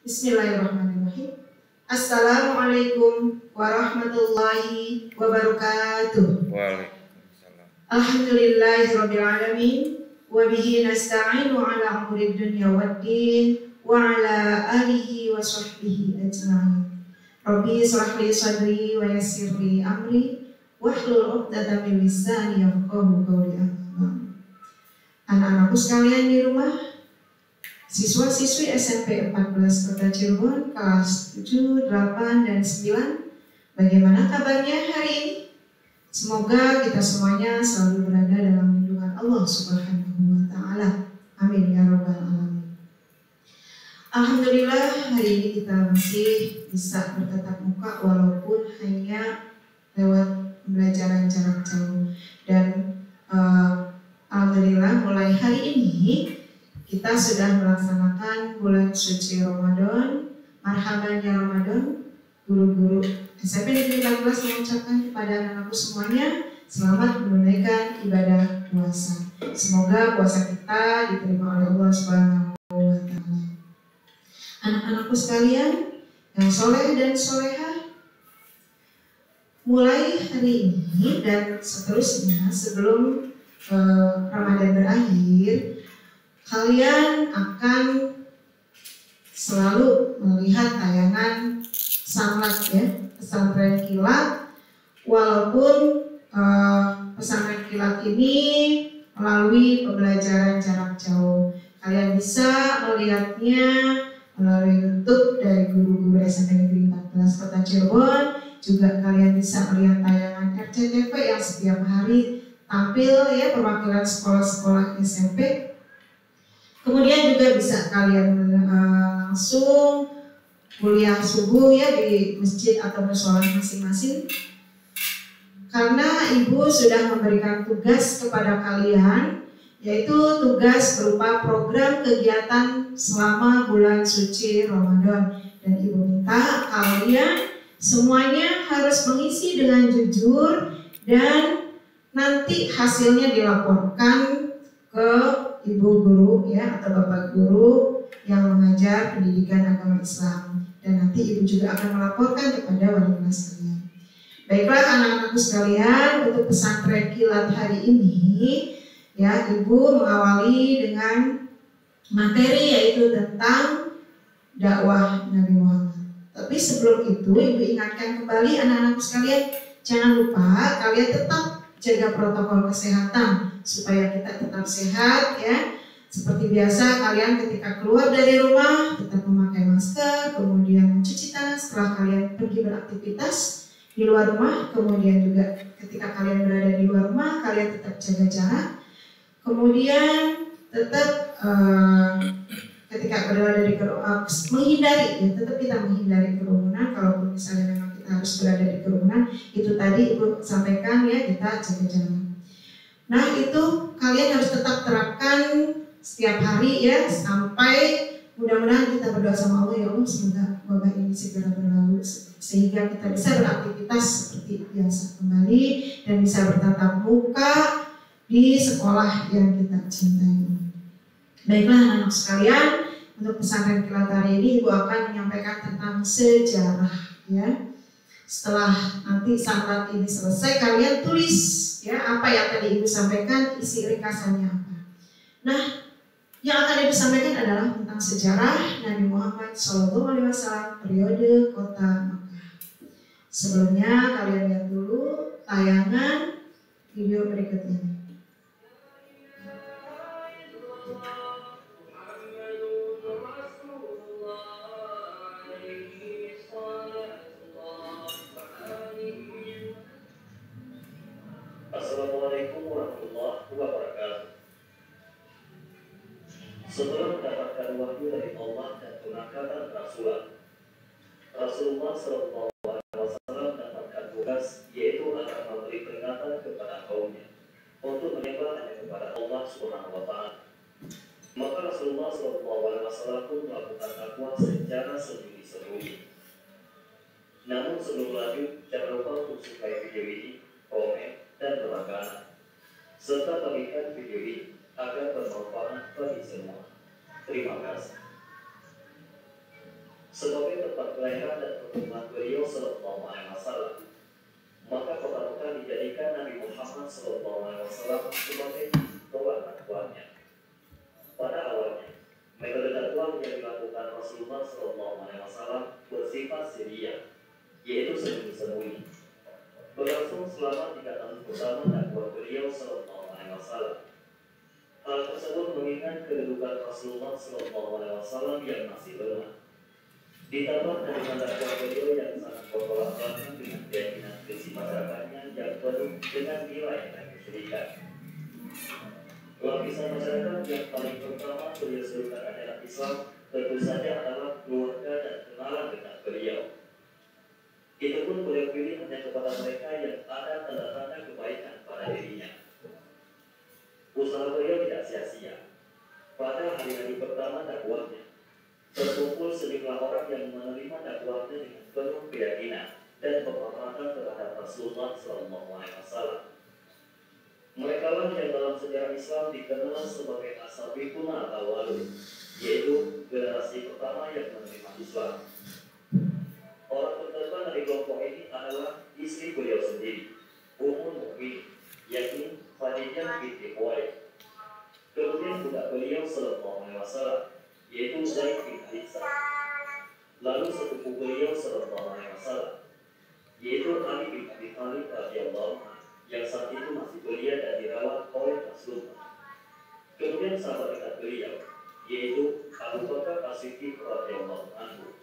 Bismillahirrahmanirrahim. Assalamualaikum warahmatullahi wabarakatuh. Waalaikumsalam. Alhamdulillahirabbil alamin wa bihi nasta'inu ala umuri dunya waddin wa ala alihi wa sahbihi ajma'in. Rabbi shrah li sadri wa yassir li amri wahlul 'uqdatam min lisani yafqahu qawli. Anak-anakku sekalian di rumah, siswa-siswi SMP 14 Kota Cirebon kelas 7, 8, dan 9, bagaimana kabarnya hari ini? Semoga kita semuanya selalu berada dalam lindungan Allah Subhanahu wa Ta'ala. Amin ya Rabbal Alamin. Alhamdulillah, hari ini kita masih bisa bertatap muka walaupun hanya lewat pembelajaran jarak jauh. Dan alhamdulillah, mulai hari ini kita sudah melaksanakan bulan suci Ramadan. Marhaban ya Ramadan. Guru-guru SMP Negeri 14 mengucapkan kepada anak-anakku semuanya selamat menunaikan ibadah puasa. Semoga puasa kita diterima oleh Allah Subhanahu wa Ta'ala. Anak-anakku sekalian yang soleh dan solehah, mulai hari ini dan seterusnya sebelum Ramadan berakhir, kalian akan selalu melihat tayangan Samlat ya, pesantren kilat. Walaupun pesantren kilat ini melalui pembelajaran jarak jauh, kalian bisa melihatnya melalui YouTube dari guru-guru SMP Negeri 14 Kota Cirebon. Juga kalian bisa melihat tayangan RCTV yang setiap hari tampil ya, perwakilan sekolah-sekolah SMP. Kemudian juga bisa kalian langsung kuliah subuh ya di masjid atau musola masing-masing. Karena ibu sudah memberikan tugas kepada kalian, yaitu tugas berupa program kegiatan selama bulan suci Ramadan. Dan ibu minta kalian semuanya harus mengisi dengan jujur dan nanti hasilnya dilaporkan ke ibu guru ya atau bapak guru yang mengajar pendidikan agama Islam, dan nanti ibu juga akan melaporkan kepada wali kelas kalian. Baiklah anak-anakku sekalian, untuk pesantren kilat hari ini ya, ibu mengawali dengan materi yaitu tentang dakwah Nabi Muhammad. Tapi sebelum itu ibu ingatkan kembali anak-anakku sekalian, jangan lupa kalian tetap jaga protokol kesehatan supaya kita tetap sehat ya. Seperti biasa, kalian ketika keluar dari rumah tetap memakai masker, kemudian mencuci tangan setelah kalian pergi beraktivitas di luar rumah. Kemudian juga ketika kalian berada di luar rumah, kalian tetap jaga jarak. Kemudian tetap ketika berada di menghindari ya, tetap kita menghindari kerumunan. Kalaupun misalnya memang kita harus berada di kerumunan, itu tadi ibu sampaikan ya, kita jaga jarak. Nah itu kalian harus tetap terapkan setiap hari ya, sampai mudah-mudahan kita berdoa sama Allah, ya Allah semoga wabah ini segera berlalu sehingga kita bisa beraktivitas seperti biasa kembali dan bisa bertatap muka di sekolah yang kita cintai. Baiklah anak-anak sekalian, untuk pesantren kilat hari ini ibu akan menyampaikan tentang sejarah ya. Setelah nanti samlat ini selesai, kalian tulis ya apa yang tadi ibu sampaikan, isi ringkasannya apa. Nah, yang akan ibu sampaikan adalah tentang sejarah Nabi Muhammad SAW periode kota Makkah. Sebelumnya kalian lihat dulu tayangan video berikut ini. Assalamualaikum warahmatullahi wabarakatuh. Setelah mendapatkan wahyu dari Allah dan pengangkatan Rasulullah SAW mendapatkan tugas, yaitu akan memberi peringatan kepada kaumnya untuk menyembah kepada Allah Subhanahu wa Ta'ala. Maka Rasulullah SAW pun melakukan dakwah secara sembunyi-sembunyi. Namun sebelum lanjut, jangan lupa untuk sukai video ini, komen, dan berlangganan, serta bagikan video ini agar bermanfaat bagi semua. Terima kasih. sebagai tempat kelahiran dan pertemuan beliau Sallallahu Alaihi Wasallam. Maka kota Mekah dijadikan Nabi Muhammad Sallallahu Alaihi Wasallam sebagai tolak dakwahnya. Pada awalnya, metode dakwah yang dilakukan Rasulullah Sallallahu Alaihi Wasallam bersifat sirriyah, yaitu sembunyi-sembunyi. Berlangsung selama 3 tahun pertama dakwah beliau Sallallahu Alaihi Wasallam. Hal tersebut mengingat kedudukan Rasulullah Sallallahu Alaihi Wasallam yang masih lemah. Ditambah dengan dakwah beliau yang sangat bertolak belakang dengan keyakinan prinsip masyarakatnya yang penuh dengan nilai dan kesyirikan. Lapisan masyarakat yang paling pertama beliau serukan ajaran Islam tentu saja adalah keluarga dan kenalan dekat beliau. Itu pun beliau pilih hanya kepada mereka yang ada tanda-tanda kebaikan pada dirinya. Usaha beliau tidak sia-sia. Pada hari-hari pertama dakwahnya, terkumpul sejumlah orang yang menerima dakwahnya dengan penuh keyakinan dan penghormatan terhadap Rasulullah Sallallahu Alaihi Wasallam. Mereka lah yang dalam sejarah Islam dikenal sebagai as-sabiqun al-awwalun, yaitu generasi pertama yang menerima Islam. Orang terdepan dari kelompok ini adalah istri beliau sendiri, Ummul Mukminin, yakni Khadijah binti Khuwailid. Kemudian budak beliau Sallallahu Alaihi Wasallam, yaitu Zaid bin Haritsah. Lalu sepupu beliau Sallallahu Alaihi Wasallam, yaitu Ali bin Abi Thalib radhiyallahu anhu, yang saat itu masih belia dan dirawat oleh Rasulullah. Kemudian sahabat dekat beliau, yaitu Abu Bakar As-Siddiq radhiyallahu anhu.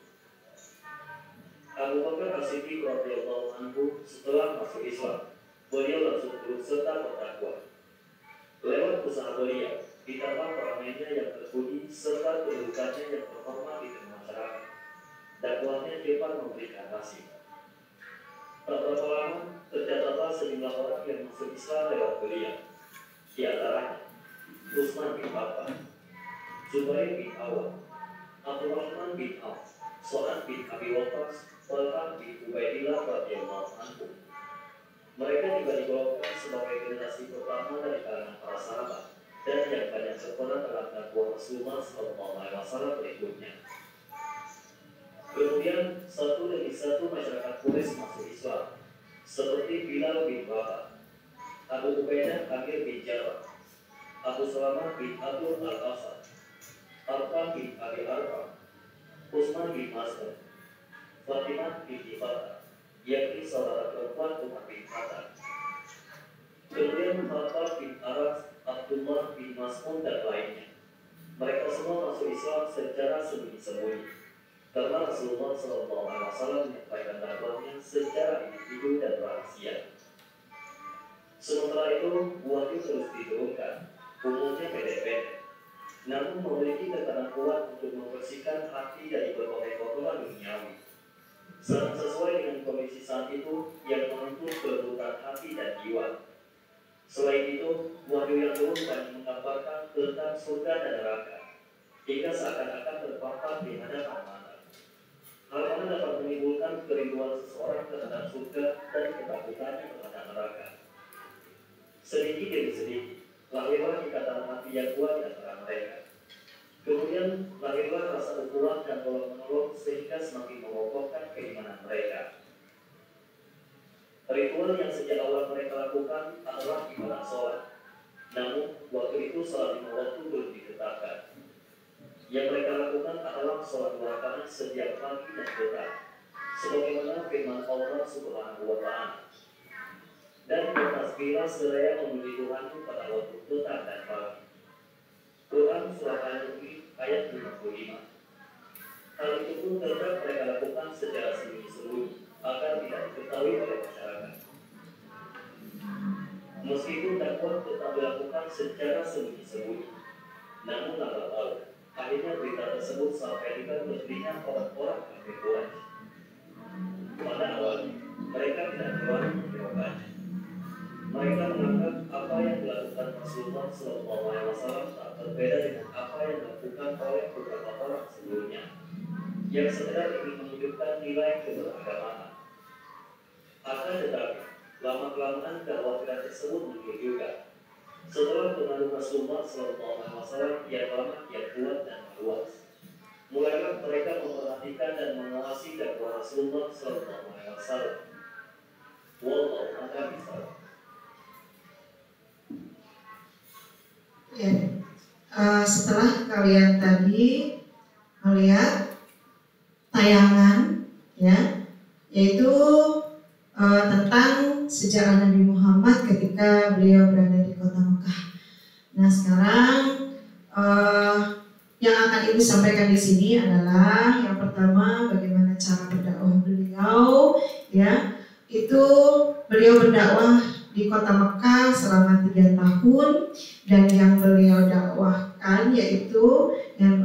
Abu Bakar As-Siddiq radhiyallahu anhu setelah masuk Islam, beliau langsung turut serta berdakwah. Lewat usaha beliau, ditambah perangannya yang terpuji serta kedudukannya yang terhormat di tengah masyarakat, dakwahnya cepat memberikan hasil. Tak berapa lama, tercatatlah sejumlah orang yang masuk Islam lewat beliau. Di antaranya, Utsman bin Affan, Zubair bin Awam, Abdurrahman bin Auf, Sa'ad bin Abi Waqqas, Talha bin Ubaidillah radhiyallahu anhu. Mereka juga digolongkan sebagai generasi pertama dari kalangan para sahabat dan yang banyak berperan dalam dakwah Rasulullah Sallallahu Alaihi Wasallam berikutnya. Kemudian satu demi satu masyarakat Quraisy masuk Islam, seperti Bilal bin Rabah, Abu Ubaidah Amir bin Jarrah, Abu Salamah bin Abdul Al-Asad, Arqam bin Abi Arqam, Utsman bin Mas'ud, Fatimah bin Fatah, yakni saudara perempuan Umar bin Khattab. Kemudian Khattab bin Aras, Abdullah bin Mas'ud dan lainnya. Mereka semua masuk Islam secara sembunyi-sembunyi, karena Rasulullah Sallallahu Alaihi Wasallam menyampaikan dakwahnya secara individu dan rahasia. Sementara itu, wahyu terus diturunkan, umumnya pendek-pendek, namun memiliki tekanan kuat untuk membersihkan hati dari berbagai kotoran duniawi. Sangat sesuai dengan kondisi saat itu yang menuntut kelembutan hati dan jiwa. Selain itu, wahyu yang turun banyak menggambarkan tentang surga dan neraka, hingga seakan-akan terpampang di hadapan mata. Hal mana dapat menimbulkan kerinduan seseorang terhadap surga dan ketakutannya terhadap neraka. Sedikit demi sedikit, lahirlah ikatan hati yang kuat di antara mereka. Kemudian lahirlah rasa ukhuwah dan tolong-menolong sehingga semakin mengokohkan keimanan mereka. Ritual yang sejak awal mereka lakukan adalah ibadah sholat. Namun, waktu itu sholat 5 waktu belum ditetapkan. Yang mereka lakukan adalah sholat 2 rakaat setiap pagi dan petang, sebagaimana firman Allah Subhanahu wa Ta'ala. Dan bertasbihlah seraya memuji Tuhanmu pada waktu petang dan pagi. Quran Surah Al-Mulk ayat 55. Hal itu pun tetap mereka lakukan secara sembunyi-sembunyi agar tidak diketahui oleh masyarakat. Meskipun dakwah tetap dilakukan secara sembunyi-sembunyi, namun lambat laun akhirnya berita tersebut sampai juga ke telinga orang-orang kafir Quraisy. Pada awalnya, mereka tidak berani menghiraukannya. Mereka menganggap apa yang dilakukan Rasulullah Sallallahu Alaihi Wasallam tak berbeda dengan apa yang dilakukan oleh beberapa orang sebelumnya, yang sekedar ingin menunjukkan nilai keberagamaan. Akan tetapi, lama-kelamaan dakwah tersebut muncul juga. Setelah pengaruh Rasulullah Sallallahu Alaihi Wasallam yang lama, yang kuat dan meluas, mulailah mereka memperhatikan memperhatikan dan mengawasi dakwah Rasulullah Sallallahu Alaihi Wasallam. Wallahu a'lam bishawab. Ya, setelah kalian tadi melihat tayangan, ya, yaitu tentang sejarah Nabi Muhammad ketika beliau berada di kota Mekah. Nah, sekarang yang akan Ibu sampaikan di sini adalah yang pertama bagaimana cara berdakwah beliau, ya. Itu beliau berdakwah di kota Mekah selama 3 tahun dan yang beliau dakwahkan yaitu yang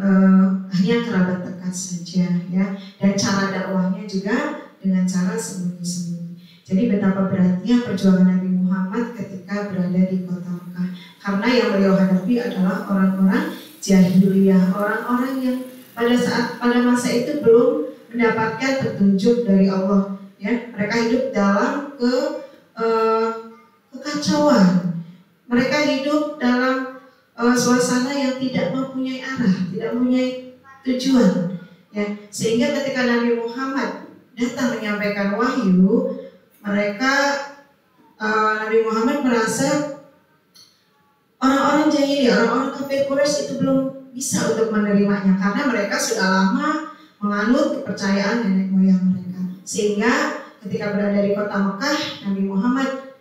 hanya kerabat dekat saja, ya. Dan cara dakwahnya juga dengan cara sembunyi-sembunyi. Jadi betapa beratnya perjuangan Nabi Muhammad ketika berada di kota Mekah. Karena yang beliau hadapi adalah orang-orang jahiliyah, orang-orang yang pada masa itu belum mendapatkan petunjuk dari Allah. Ya, mereka hidup dalam kekacauan. Mereka hidup dalam suasana yang tidak mempunyai arah, tidak mempunyai tujuan. Ya, sehingga ketika Nabi Muhammad datang menyampaikan wahyu, Nabi Muhammad merasa orang-orang jahiliyah, orang-orang kafir Quraisy itu belum bisa untuk menerimanya karena mereka sudah lama menganut kepercayaan nenek moyang mereka. Sehingga ketika berada di kota Mekah, Nabi Muhammad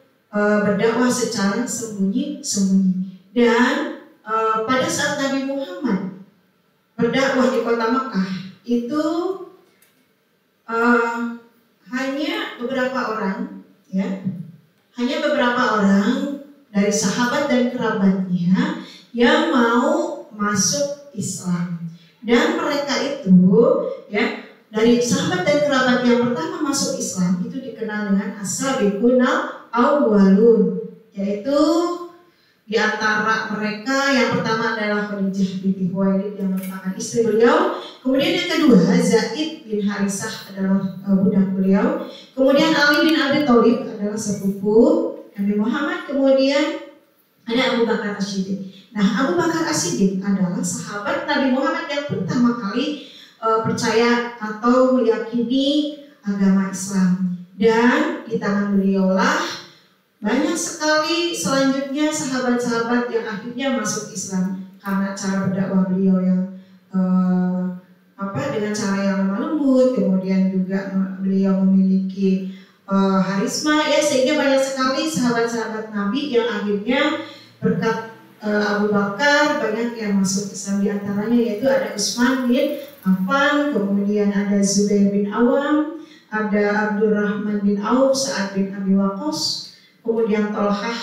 berdakwah secara sembunyi-sembunyi. Dan pada saat Nabi Muhammad berdakwah di kota Mekah itu hanya beberapa orang, ya, hanya beberapa orang dari sahabat dan kerabatnya yang mau masuk Islam. Dan mereka itu, ya, dari sahabat dan kerabat yang pertama masuk Islam itu dikenal dengan as-sabiqunal awwalun, yaitu di antara mereka yang pertama adalah Khadijah binti Khuwailid yang merupakan istri beliau. Kemudian yang kedua Zaid bin Harisah adalah budak beliau. Kemudian Ali bin Abi Thalib adalah sepupu Nabi Muhammad. Kemudian ada Abu Bakar As-Siddiq. Nah, Abu Bakar As-Siddiq adalah sahabat Nabi Muhammad yang pertama kali percaya atau meyakini agama Islam. Dan di tangan beliaulah banyak sekali selanjutnya sahabat-sahabat yang akhirnya masuk Islam karena cara berdakwah beliau yang dengan cara yang lemah lembut. Kemudian juga beliau memiliki harisma, ya, sehingga banyak sekali sahabat-sahabat Nabi yang akhirnya berkat Abu Bakar banyak yang masuk Islam. Di antaranya yaitu ada Utsman bin Affan, kemudian ada Zubair bin Awam, ada Abdurrahman bin Auf, Sa'ad bin Abi Waqqas, kemudian Tolhah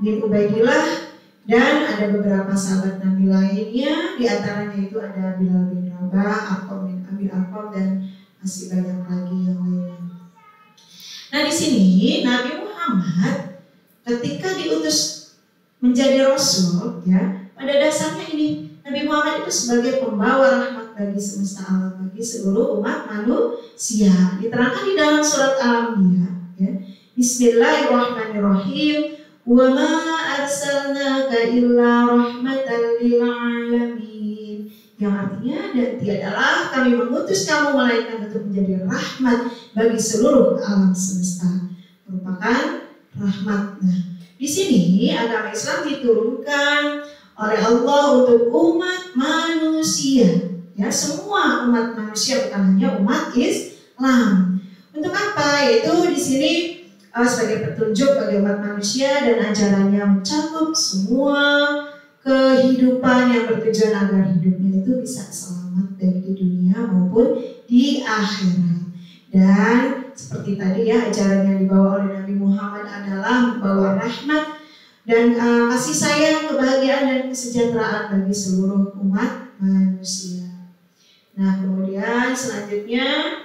bin Ubaidillah, dan ada beberapa sahabat Nabi lainnya. Di antaranya itu ada Bilal bin Rabah, Arqam bin Abi Arqam, dan masih banyak lagi yang lainnya. Nah, di sini Nabi Muhammad ketika diutus menjadi Rasul, ya, pada dasarnya ini Nabi Muhammad itu sebagai pembawa rahmat bagi semesta alam, bagi seluruh umat manusia. Diterangkan di dalam surat Al-Anbiya, ya, Bismillahirrahmanirrahim. Wa ma arsalnaka illa rahmatan lil alamin. Yang artinya, dan tiadalah kami mengutus kamu melainkan untuk menjadi rahmat bagi seluruh alam semesta. Merupakan rahmat. Nah, di sini agama Islam diturunkan oleh Allah untuk umat manusia. Ya, semua umat manusia, bukan hanya umat Islam. Untuk apa? Yaitu di sini sebagai petunjuk bagi umat manusia dan ajarannya mencakup semua kehidupan yang bertujuan agar hidupnya itu bisa selamat baik di dunia maupun di akhirat. Dan seperti tadi, ya, ajaran yang dibawa oleh Nabi Muhammad adalah membawa rahmat dan kasih sayang, kebahagiaan dan kesejahteraan bagi seluruh umat manusia. Nah, kemudian selanjutnya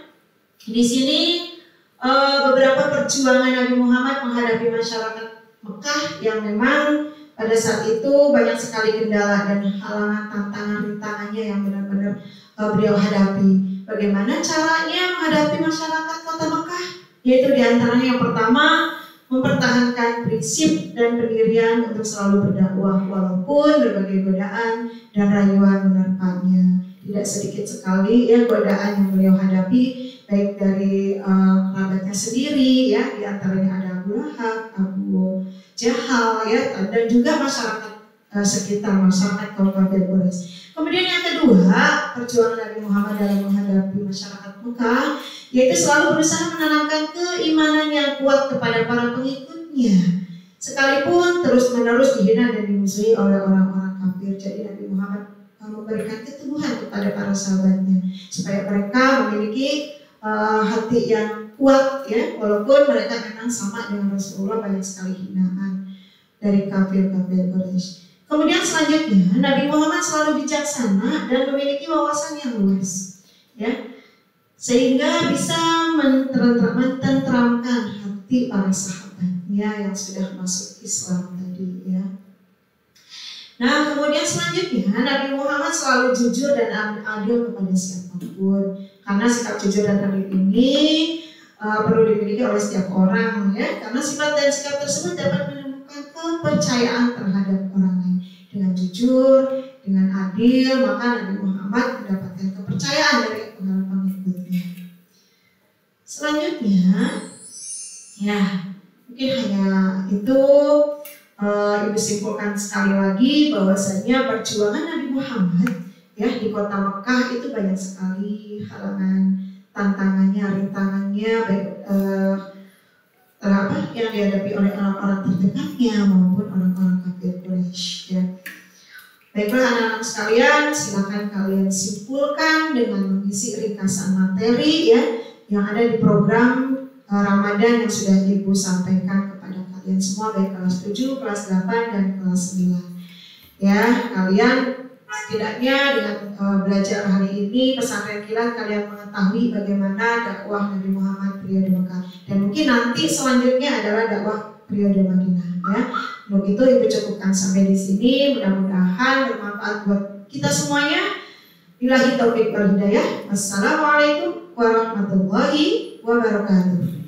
di sini beberapa perjuangan Nabi Muhammad menghadapi masyarakat Mekah yang memang pada saat itu banyak sekali kendala dan halangan, tantangan, rintangannya yang benar-benar beliau hadapi. Bagaimana caranya menghadapi masyarakat kota Mekah? Yaitu diantaranya yang pertama, mempertahankan prinsip dan pendirian untuk selalu berdakwah walaupun berbagai godaan dan rayuan menerpanya. tidak sedikit sekali ya godaan yang beliau hadapi, baik dari kerabatnya sendiri ya, di antaranya ada Abu Lahab, Abu Jahal ya, dan juga masyarakat sekitar, masyarakat kaum kafir Quraisy. Kemudian yang kedua, perjuangan Nabi Muhammad dalam menghadapi masyarakat Mekah, yaitu selalu berusaha menanamkan keimanan yang kuat kepada para pengikutnya, sekalipun terus-menerus dihina dan dimusuhi oleh orang-orang kafir. Jadi Nabi Muhammad memberikan keteguhan kepada para sahabatnya supaya mereka memiliki hati yang kuat ya, walaupun mereka memang sama dengan Rasulullah banyak sekali hinaan dari kafir-kafir Quraisy. Kemudian selanjutnya Nabi Muhammad selalu bijaksana dan memiliki wawasan yang luas ya, sehingga bisa mententeramkan hati para sahabatnya yang sudah masuk Islam tadi ya. Nah kemudian selanjutnya Nabi Muhammad selalu jujur dan adil kepada siapapun, karena sikap jujur dan adil ini perlu dimiliki oleh setiap orang ya, karena sifat dan sikap tersebut dapat menemukan kepercayaan terhadap orang lain. Dengan jujur, dengan adil, maka Nabi Muhammad mendapatkan kepercayaan dari pengikutnya. Selanjutnya, ya mungkin hanya itu. Ibu simpulkan sekali lagi bahwasanya perjuangan Nabi Muhammad ya di kota Mekah itu banyak sekali halangan, tantangannya, rintangannya, baik yang dihadapi oleh orang-orang terdekatnya maupun orang-orang kafir Quraisy ya. Baiklah anak-anak sekalian, silakan kalian simpulkan dengan mengisi ringkasan materi ya yang ada di program Ramadan yang sudah Ibu sampaikan kepada kalian semua, baik kelas 7, kelas 8 dan kelas 9 ya. Kalian setidaknya dengan belajar hari ini pesantren kilat, kalian mengetahui bagaimana dakwah Nabi Muhammad periode Mekah, dan mungkin nanti selanjutnya adalah dakwah periode Madinah ya. Untuk itu Ibu cukupkan sampai di sini, mudah-mudahan bermanfaat buat kita semuanya. Billahi taufiq wal hidayah. Wassalamualaikum warahmatullahi wabarakatuh.